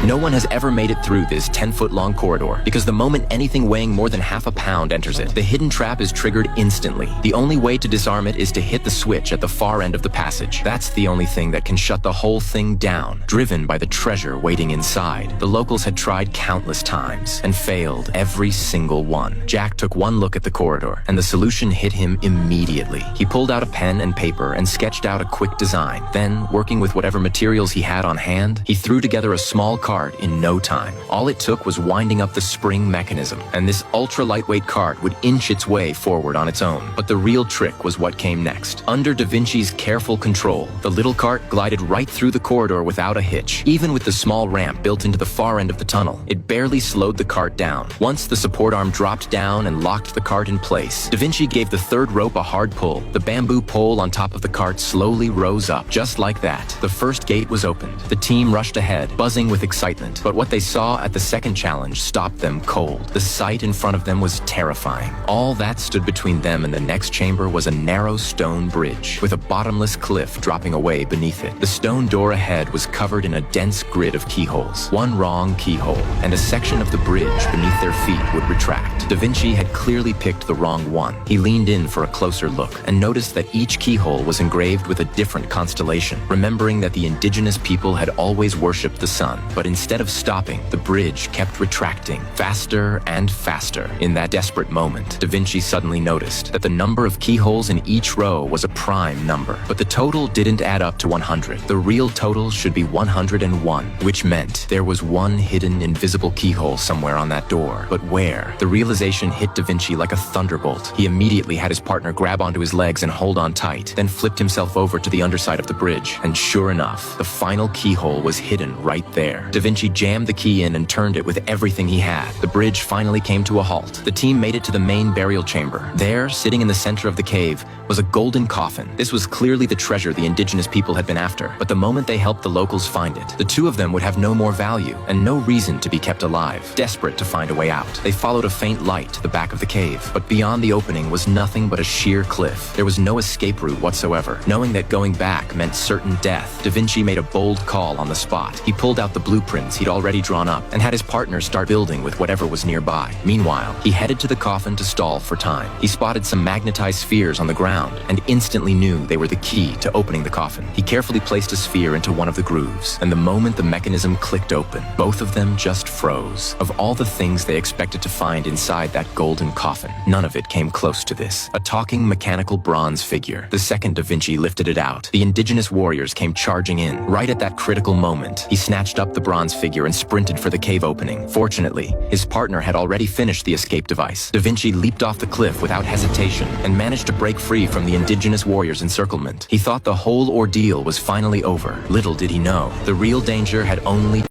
No one has ever made it through this 10-foot-long corridor, because the moment anything weighing more than half a pound enters it, the hidden trap is triggered instantly. The only way to disarm it is to hit the switch at the far end of the passage. That's the only thing that can shut the whole thing down, driven by the treasure waiting inside. The locals had tried countless times and failed every single one. Jack took one look at the corridor, and the solution hit him immediately. He pulled out a pen and paper and sketched out a quick design. Then, working with whatever materials he had on hand, he threw together a small cart in no time. All it took was winding up the spring mechanism, and this ultra-lightweight cart would inch its way forward on its own. But the real trick was what came next. Under Da Vinci's careful control, the little cart glided right through the corridor without a hitch. Even with the small ramp built into the far end of the tunnel, it barely slowed the cart down. Once the support arm dropped down and locked the cart in place, Da Vinci gave the third rope a hard pull. The bamboo pole on top of the cart slowly rose up. Just like that, the first gate was opened. The team rushed ahead, buzzing with excitement. But what they saw at the second challenge stopped them cold. The sight in front of them was terrifying. All that stood between them and the next chamber was a narrow stone bridge, with a bottomless cliff dropping away beneath it. The stone door ahead was covered in a dense grid of keyholes. One wrong keyhole, and a section of the bridge beneath their feet would retract. Da Vinci had clearly picked the wrong one. He leaned in for a closer look and noticed that each keyhole was engraved with a different constellation, remembering that the indigenous people had always worshipped the sun. But instead of stopping, the bridge kept retracting, faster and faster. In that desperate moment, Da Vinci suddenly noticed that the number of keyholes in each row was a prime number, but the total didn't add up to 100. The real total should be 101, which meant there was one hidden invisible keyhole somewhere on that door. But where? The realization hit Da Vinci like a thunderbolt. He immediately had his partner grab onto his legs and hold on tight, then flipped himself over to the underside of the bridge. And sure enough, the final keyhole was hidden right there. Da Vinci jammed the key in and turned it with everything he had. The bridge finally came to a halt. The team made it to the main burial chamber. There, sitting in the center of the cave, was a golden coffin. This was clearly the treasure the indigenous people had been after, but the moment they helped the locals find it, the two of them would have no more value and no reason to be kept alive. Desperate to find a way out, they followed a faint light to the back of the cave, but beyond the opening was nothing but a sheer cliff. There was no escape route whatsoever. Knowing that going back meant certain death, Da Vinci made a bold call on the spot. He pulled out the blueprints he'd already drawn up and had his partner start building with whatever was nearby. Meanwhile, he headed to the coffin to stall for time. He spotted some magnetized spheres on the ground and instantly knew they were the key to opening the coffin. He carefully placed a sphere into one of the grooves, and the moment the mechanism clicked open, both of them just froze. Of all the things they expected to find inside that golden coffin, none of it came close to this. A talking mechanical bronze figure. The second Da Vinci lifted it out, the indigenous warriors came charging in. Right at that critical moment, he snatched up the bronze figure and sprinted for the cave opening. Fortunately, his partner had already finished the escape device. Da Vinci leaped off the cliff without hesitation and managed to break free from the indigenous warriors' encirclement. He thought the whole ordeal was finally over. Little did he know, the real danger had only